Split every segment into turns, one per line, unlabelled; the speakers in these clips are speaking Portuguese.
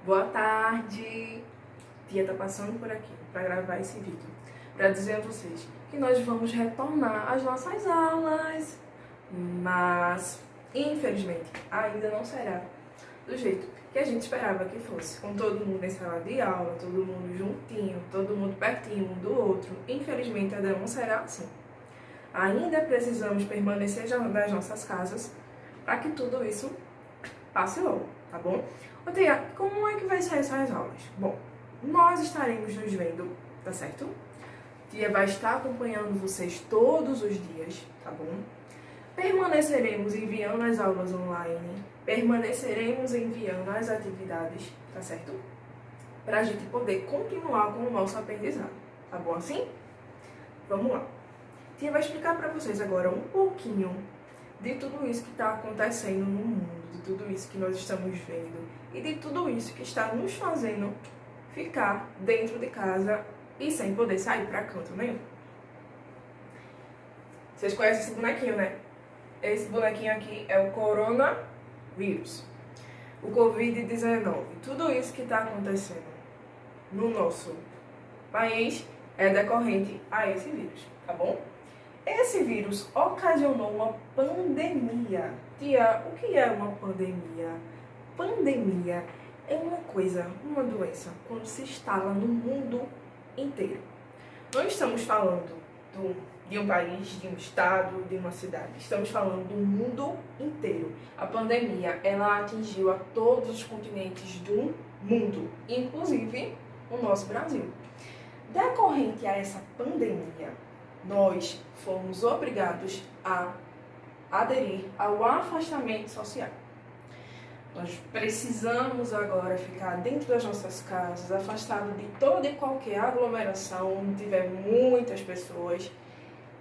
Boa tarde! Tia tá passando por aqui para gravar esse vídeo, para dizer a vocês que nós vamos retornar às nossas aulas, mas infelizmente ainda não será do jeito que a gente esperava que fosse, com todo mundo em sala de aula, todo mundo juntinho, todo mundo pertinho um do outro. Infelizmente ainda não será assim. Ainda precisamos permanecer nas nossas casas para que tudo isso passe logo, tá bom? Ô tia, como é que vai ser essas aulas? Bom, nós estaremos nos vendo, tá certo? Tia vai estar acompanhando vocês todos os dias, tá bom? Permaneceremos enviando as aulas online, permaneceremos enviando as atividades, tá certo? Pra gente poder continuar com o nosso aprendizado, tá bom assim? Vamos lá. Tia vai explicar para vocês agora um pouquinho de tudo isso que está acontecendo no mundo, de tudo isso que nós estamos vendo e de tudo isso que está nos fazendo ficar dentro de casa e sem poder sair para canto nenhum. Vocês conhecem esse bonequinho, né? Esse bonequinho aqui é o coronavírus, o Covid-19. Tudo isso que está acontecendo no nosso país é decorrente a esse vírus, tá bom? Esse vírus ocasionou uma pandemia. Tia, o que é uma pandemia? Pandemia é uma coisa, uma doença, quando se instala no mundo inteiro. Não estamos falando de um país, de um estado, de uma cidade. Estamos falando do mundo inteiro. A pandemia, ela atingiu a todos os continentes do mundo, inclusive o nosso Brasil. Decorrente a essa pandemia, nós fomos obrigados a aderir ao afastamento social. Nós precisamos agora ficar dentro das nossas casas, afastado de toda e qualquer aglomeração, onde tiver muitas pessoas.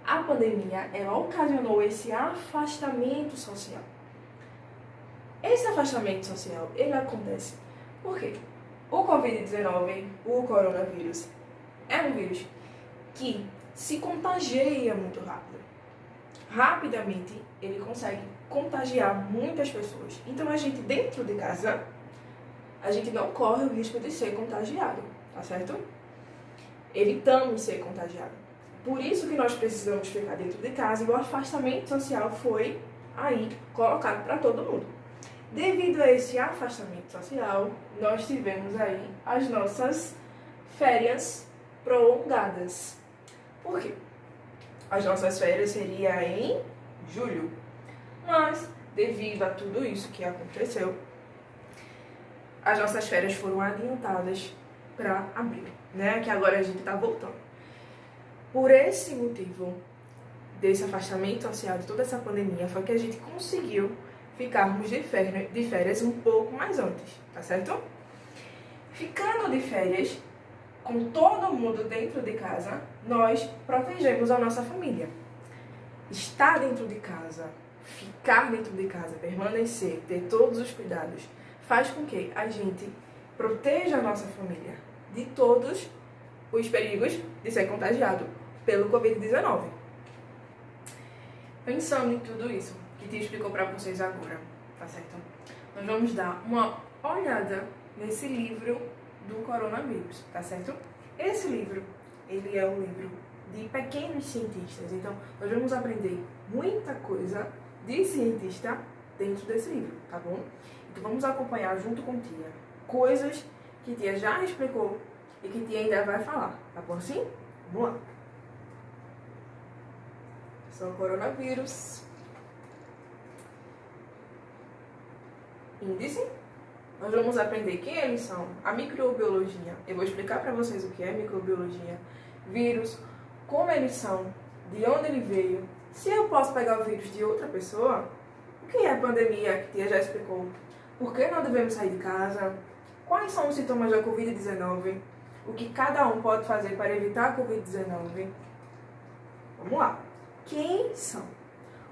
A pandemia, ela ocasionou esse afastamento social. Esse afastamento social, ele acontece por quê? O Covid-19, o coronavírus, é um vírus que se contagia muito rápido. Rapidamente, ele consegue contagiar muitas pessoas. Então, a gente dentro de casa, a gente não corre o risco de ser contagiado, tá certo? Evitamos ser contagiado. Por isso que nós precisamos ficar dentro de casa e o afastamento social foi aí colocado para todo mundo. Devido a esse afastamento social, nós tivemos aí as nossas férias prolongadas. Por quê? As nossas férias seriam em julho, mas devido a tudo isso que aconteceu, as nossas férias foram adiantadas para abril, né? Que agora a gente está voltando. Por esse motivo, desse afastamento social, de toda essa pandemia, foi que a gente conseguiu ficarmos de férias um pouco mais antes, tá certo? Ficando de férias, com todo mundo dentro de casa, nós protegemos a nossa família. Estar dentro de casa, ficar dentro de casa, permanecer, ter todos os cuidados, faz com que a gente proteja a nossa família de todos os perigos de ser contagiado pelo Covid-19. Pensando em tudo isso que te explicou para vocês agora, tá certo? Nós vamos dar uma olhada nesse livro do coronavírus, tá certo? Esse livro, ele é um livro de pequenos cientistas, então nós vamos aprender muita coisa de cientista dentro desse livro, tá bom? Então vamos acompanhar junto com tia coisas que tia já explicou e que tia ainda vai falar, tá bom assim? Vamos lá. Só o coronavírus. Índice. Nós vamos aprender quem eles são, a microbiologia. Eu vou explicar para vocês o que é microbiologia, vírus, como eles são, de onde ele veio, se eu posso pegar o vírus de outra pessoa, o que é a pandemia, que a tia já explicou, por que não devemos sair de casa, quais são os sintomas da Covid-19, o que cada um pode fazer para evitar a Covid-19. Vamos lá. Quem são?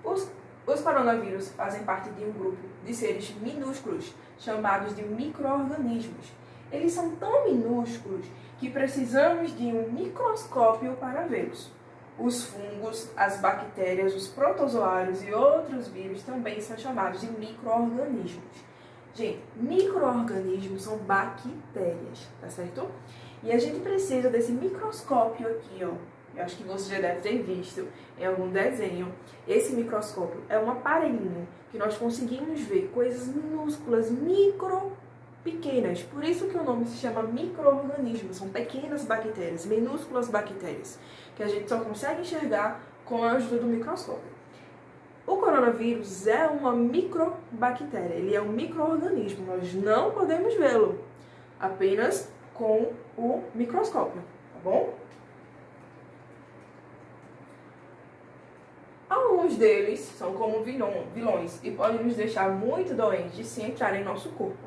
Os coronavírus fazem parte de um grupo de seres minúsculos, chamados de micro-organismos. Eles são tão minúsculos que precisamos de um microscópio para vê-los. Os fungos, as bactérias, os protozoários e outros vírus também são chamados de micro-organismos. Gente, micro-organismos são bactérias, tá certo? E a gente precisa desse microscópio aqui, ó. Eu acho que você já deve ter visto em algum desenho. Esse microscópio é um aparelhinho que nós conseguimos ver coisas minúsculas, pequenas. Por isso que o nome se chama micro-organismos. São pequenas bactérias, minúsculas bactérias, que a gente só consegue enxergar com a ajuda do microscópio. O coronavírus é uma microbactéria, ele é um micro-organismo, nós não podemos vê-lo, apenas com o microscópio, tá bom? Alguns deles são como vilões e podem nos deixar muito doentes se entrarem em nosso corpo.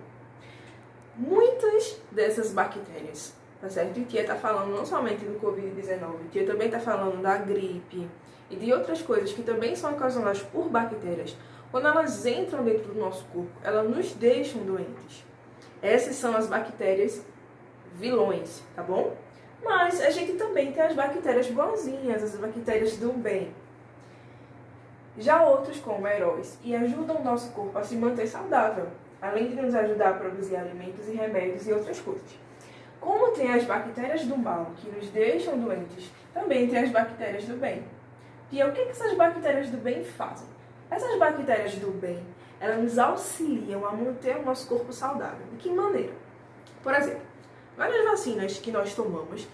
Muitas dessas bactérias, tá certo? E Tia tá falando não somente do Covid-19, Tia também tá falando da gripe e de outras coisas que também são ocasionadas por bactérias. Quando elas entram dentro do nosso corpo, elas nos deixam doentes. Essas são as bactérias vilões, tá bom? Mas a gente também tem as bactérias boazinhas, as bactérias do bem. Já outros como heróis e ajudam o nosso corpo a se manter saudável, além de nos ajudar a produzir alimentos e remédios e outras coisas. Como tem as bactérias do mal que nos deixam doentes, também tem as bactérias do bem. E o que essas bactérias do bem fazem? Essas bactérias do bem, elas nos auxiliam a manter o nosso corpo saudável. De que maneira? Por exemplo, várias vacinas que nós tomamos,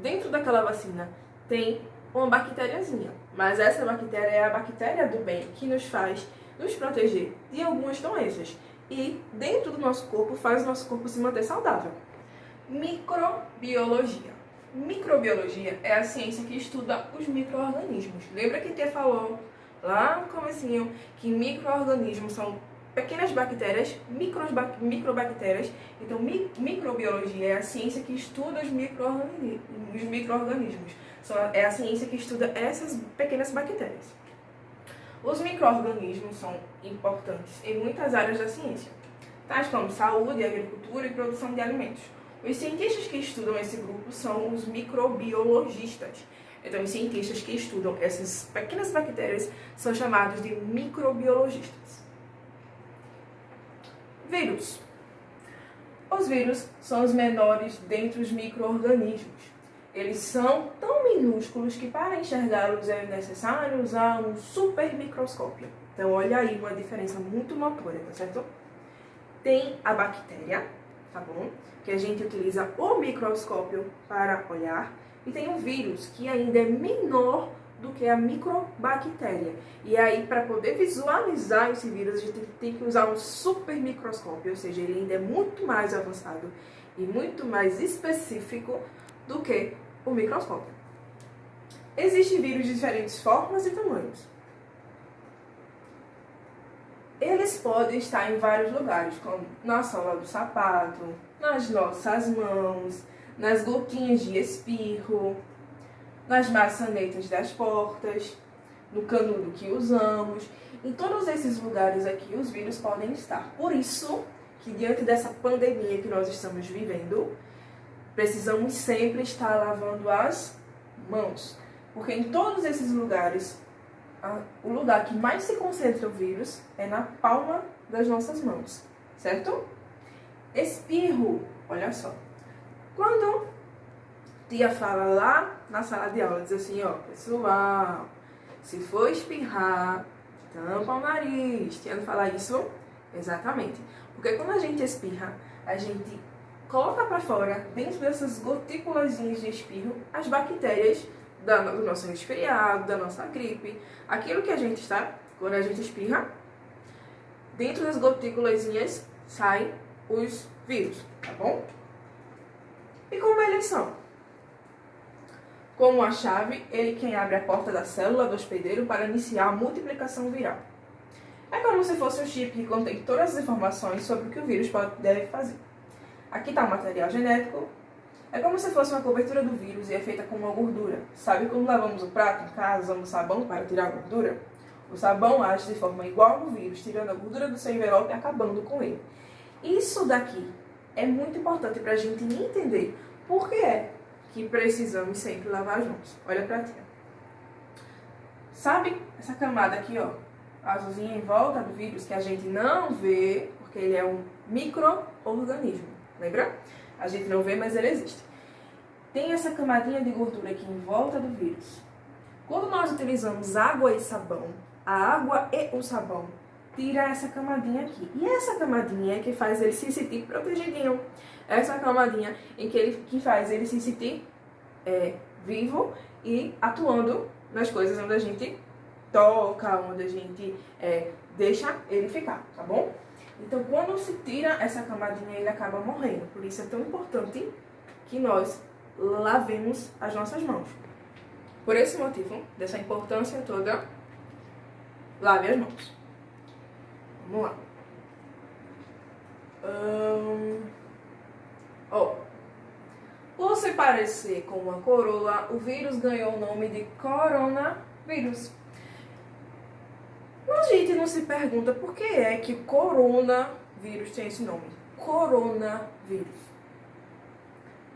dentro daquela vacina tem uma bactériazinha. Mas essa bactéria é a bactéria do bem que nos faz nos proteger de algumas doenças. E dentro do nosso corpo faz o nosso corpo se manter saudável. Microbiologia. Microbiologia é a ciência que estuda os micro-organismos. Lembra que Tia falou lá no comecinho que micro-organismos são pequenas bactérias, microbactérias. Então, microbiologia é a ciência que estuda os micro-organismos. É a ciência que estuda essas pequenas bactérias. Os micro-organismos são importantes em muitas áreas da ciência, tais como saúde, agricultura e produção de alimentos. Os cientistas que estudam esse grupo são os microbiologistas. Então, os cientistas que estudam essas pequenas bactérias são chamados de microbiologistas. Vírus. Os vírus são os menores dentre os micro-organismos. Eles são tão minúsculos que para enxergá-los é necessário usar um super microscópio. Então, olha aí uma diferença muito notória, tá certo? Tem a bactéria, tá bom? Que a gente utiliza o microscópio para olhar. E tem o vírus, que ainda é menor do que a microbactéria. E aí, para poder visualizar esse vírus, a gente tem que usar um super microscópio, ou seja, ele ainda é muito mais avançado e muito mais específico do que o microscópio. Existem vírus de diferentes formas e tamanhos. Eles podem estar em vários lugares, como na sola do sapato, nas nossas mãos, nas gotinhas de espirro, nas maçanetas das portas, no canudo que usamos. Em todos esses lugares aqui, os vírus podem estar. Por isso que, diante dessa pandemia que nós estamos vivendo, precisamos sempre estar lavando as mãos. Porque em todos esses lugares, o lugar que mais se concentra o vírus é na palma das nossas mãos, certo? Espirro, olha só. Quando Tia fala lá na sala de aula, diz assim, ó, pessoal, se for espirrar, tampa o nariz. Tia não fala isso? Exatamente. Porque quando a gente espirra, a gente coloca para fora, dentro dessas gotículazinhas de espirro, as bactérias do nosso resfriado, da nossa gripe, aquilo que a gente está, quando a gente espirra, dentro das gotículazinhas saem os vírus, tá bom? E como eles são? Como a chave, ele quem abre a porta da célula do hospedeiro para iniciar a multiplicação viral. É como se fosse um chip que contém todas as informações sobre o que o vírus deve fazer. Aqui está o material genético. É como se fosse uma cobertura do vírus e é feita com uma gordura. Sabe quando lavamos o prato em casa, usamos sabão para tirar a gordura? O sabão age de forma igual no vírus, tirando a gordura do seu envelope e acabando com ele. Isso daqui é muito importante para a gente entender por que é que precisamos sempre lavar as mãos. Olha para ti. Sabe essa camada aqui, ó, azulzinha em volta do vírus que a gente não vê, porque ele é um micro-organismo. Lembra? A gente não vê, mas ele existe. Tem essa camadinha de gordura aqui em volta do vírus. Quando nós utilizamos água e sabão, a água e o sabão tira essa camadinha aqui. E essa camadinha é que faz ele se sentir protegidinho. Essa camadinha que faz ele se sentir vivo e atuando nas coisas onde a gente toca, onde a gente deixa ele ficar, tá bom? Então, quando se tira essa camadinha, ele acaba morrendo. Por isso é tão importante que nós lavemos as nossas mãos. Por esse motivo, dessa importância toda, lave as mãos. Vamos lá. Por se parecer com uma coroa, o vírus ganhou o nome de coronavírus. A gente não se pergunta por que é que o coronavírus tem esse nome. Coronavírus.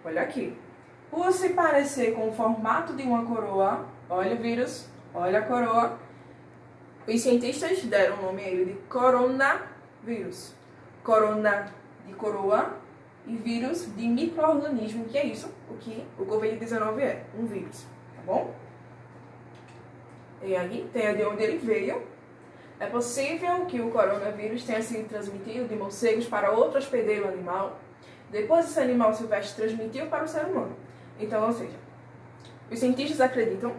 Olha aqui. Por se parecer com o formato de uma coroa, olha o vírus, olha a coroa, os cientistas deram o nome a ele de coronavírus. Corona de coroa e vírus de micro-organismo, que é isso, o que o Covid-19 é, um vírus, tá bom? E aí tem de onde ele veio. É possível que o coronavírus tenha sido transmitido de morcegos para outro hospedeiro animal. Depois esse animal silvestre transmitiu para o ser humano. Então, ou seja, os cientistas acreditam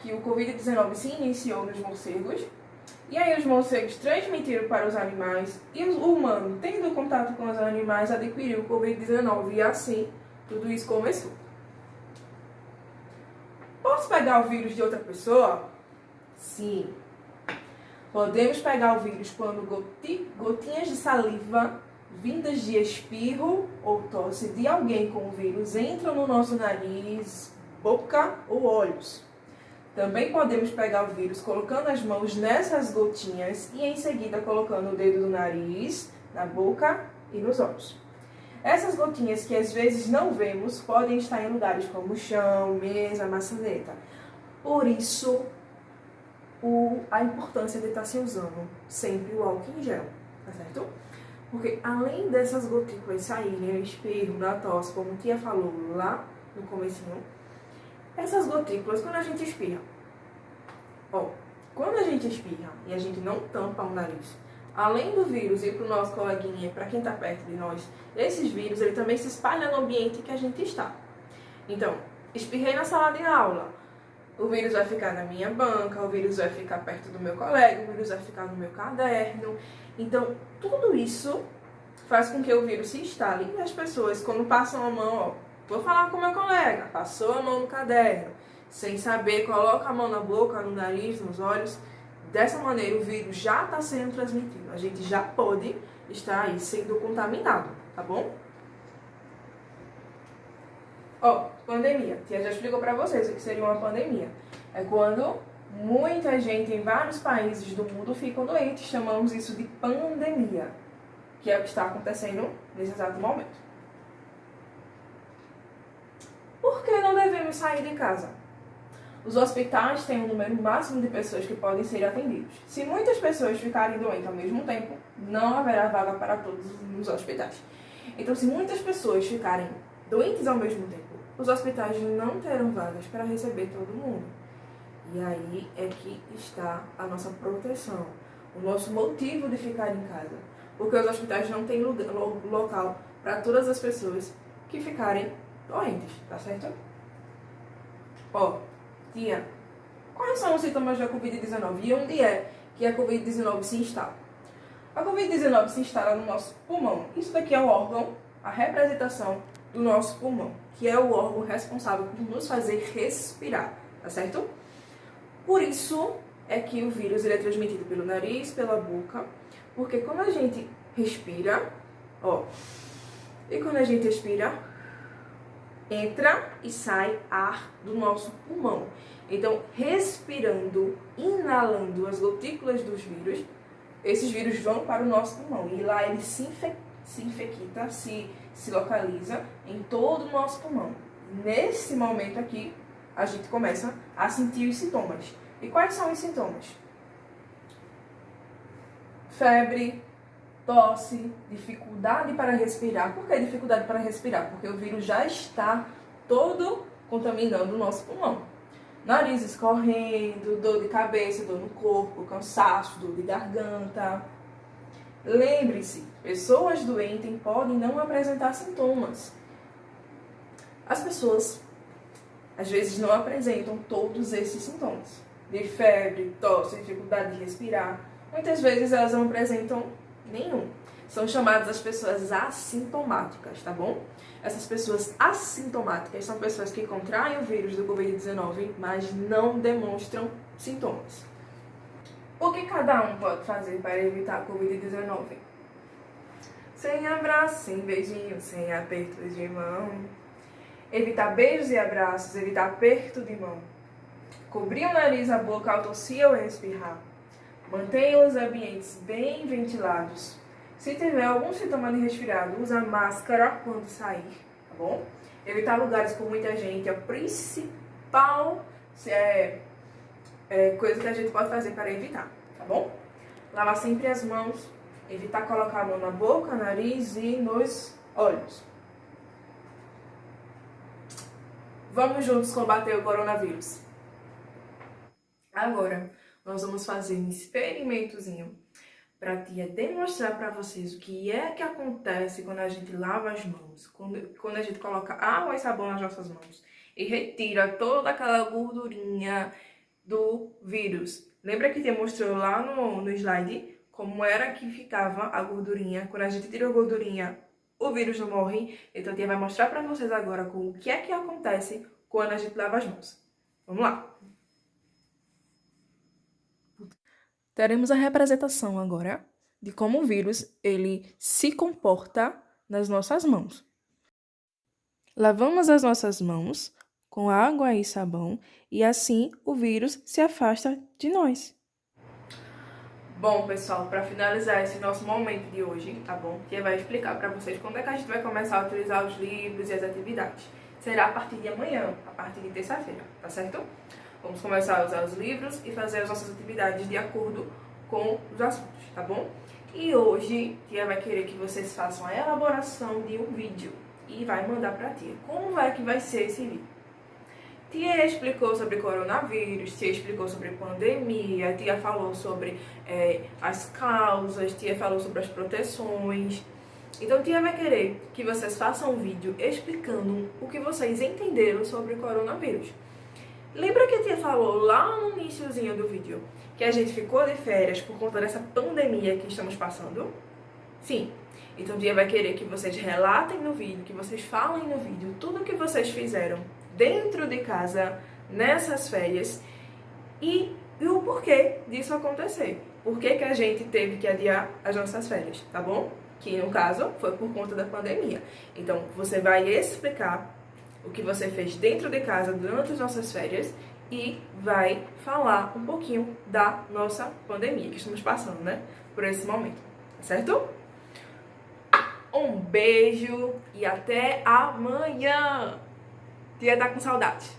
que o Covid-19 se iniciou nos morcegos, e aí os morcegos transmitiram para os animais, e o humano, tendo contato com os animais, adquiriu o Covid-19, e assim tudo isso começou. Posso pegar o vírus de outra pessoa? Sim. Podemos pegar o vírus quando gotinhas de saliva vindas de espirro ou tosse de alguém com o vírus entram no nosso nariz, boca ou olhos. Também podemos pegar o vírus colocando as mãos nessas gotinhas e em seguida colocando o dedo no nariz, na boca e nos olhos. Essas gotinhas que às vezes não vemos podem estar em lugares como chão, mesa, maçaneta. Por isso, a importância de estar se usando sempre o álcool em gel, tá certo? Porque além dessas gotículas saírem, o espirro, da tosse, como a tia falou lá no comecinho, essas gotículas, quando a gente espirra, quando a gente espirra e a gente não tampa o nariz, além do vírus ir para o nosso coleguinha e para quem está perto de nós, esses vírus ele também se espalham no ambiente que a gente está. Então, espirrei na sala de aula, o vírus vai ficar na minha banca, o vírus vai ficar perto do meu colega, o vírus vai ficar no meu caderno. Então, tudo isso faz com que o vírus se instale e as pessoas, quando passam a mão, vou falar com o meu colega, passou a mão no caderno, sem saber, coloca a mão na boca, no nariz, nos olhos. Dessa maneira, o vírus já está sendo transmitido. A gente já pode estar aí sendo contaminado, tá bom? Pandemia. A tia já explicou para vocês o que seria uma pandemia. É quando muita gente em vários países do mundo ficam doentes. Chamamos isso de pandemia, que é o que está acontecendo nesse exato momento. Por que não devemos sair de casa? Os hospitais têm um número máximo de pessoas que podem ser atendidos. Se muitas pessoas ficarem doentes ao mesmo tempo, não haverá vaga para todos nos hospitais. Então, se muitas pessoas ficarem doentes ao mesmo tempo, os hospitais não terão vagas para receber todo mundo. E aí é que está a nossa proteção, o nosso motivo de ficar em casa. Porque os hospitais não têm local para todas as pessoas que ficarem doentes, tá certo? Tia, quais são os sintomas da Covid-19 e onde é que a Covid-19 se instala? A Covid-19 se instala no nosso pulmão. Isso daqui é o órgão, a representação do nosso pulmão, que é o órgão responsável por nos fazer respirar, tá certo? Por isso é que o vírus ele é transmitido pelo nariz, pela boca, porque quando a gente respira, e quando a gente respira, entra e sai ar do nosso pulmão. Então, respirando, inalando as gotículas dos vírus, esses vírus vão para o nosso pulmão e lá ele se infecta, se localiza em todo o nosso pulmão. Nesse momento aqui, a gente começa a sentir os sintomas. E quais são os sintomas? Febre, tosse, dificuldade para respirar. Por que dificuldade para respirar? Porque o vírus já está todo contaminando o nosso pulmão. Nariz escorrendo, dor de cabeça, dor no corpo, cansaço, dor de garganta. Lembre-se, pessoas doentes podem não apresentar sintomas. As pessoas, às vezes, não apresentam todos esses sintomas. De febre, tosse, dificuldade de respirar. Muitas vezes elas não apresentam nenhum. São chamadas as pessoas assintomáticas, tá bom? Essas pessoas assintomáticas são pessoas que contraem o vírus do Covid-19, mas não demonstram sintomas. O que cada um pode fazer para evitar a Covid-19? Sem abraço, sem beijinho, sem aperto de mão. Evitar beijos e abraços, evitar aperto de mão. Cobrir o nariz, a boca ao tossir ou espirrar. Mantenha os ambientes bem ventilados. Se tiver algum sintoma de resfriado, usa máscara quando sair, tá bom? Evitar lugares com muita gente é a principal coisa que a gente pode fazer para evitar, tá bom? Lavar sempre as mãos, evitar colocar a mão na boca, nariz e nos olhos. Vamos juntos combater o coronavírus. Agora, nós vamos fazer um experimentozinho para demonstrar para vocês o que é que acontece quando a gente lava as mãos, quando a gente coloca água e sabão nas nossas mãos e retira toda aquela gordurinha do vírus. Lembra que te mostrou lá no slide como era que ficava a gordurinha? Quando a gente tira a gordurinha, o vírus não morre. Então a tia vai mostrar para vocês agora o que é que acontece quando a gente lava as mãos. Vamos lá! Teremos a representação agora de como o vírus ele se comporta nas nossas mãos. Lavamos as nossas mãos com água e sabão e assim o vírus se afasta de nós. Bom, pessoal, para finalizar esse nosso momento de hoje, tá bom? Tia vai explicar para vocês quando é que a gente vai começar a utilizar os livros e as atividades. Será a partir de amanhã, a partir de terça-feira, tá certo? Vamos começar a usar os livros e fazer as nossas atividades de acordo com os assuntos, tá bom? E hoje, tia vai querer que vocês façam a elaboração de um vídeo e vai mandar pra tia. Como é que vai ser esse vídeo? Tia explicou sobre coronavírus, tia explicou sobre pandemia, tia falou sobre as causas, tia falou sobre as proteções. Então, tia vai querer que vocês façam um vídeo explicando o que vocês entenderam sobre o coronavírus. Lembra que a tia falou lá no iniciozinho do vídeo que a gente ficou de férias por conta dessa pandemia que estamos passando? Sim. Então, a tia vai querer que vocês relatem no vídeo, que vocês falem no vídeo tudo o que vocês fizeram dentro de casa nessas férias e o porquê disso acontecer. Por que a gente teve que adiar as nossas férias, tá bom? Que no caso foi por conta da pandemia. Então, você vai explicar o que você fez dentro de casa durante as nossas férias e vai falar um pouquinho da nossa pandemia que estamos passando, né? Por esse momento, tá certo? Um beijo e até amanhã! Tia tá com saudade.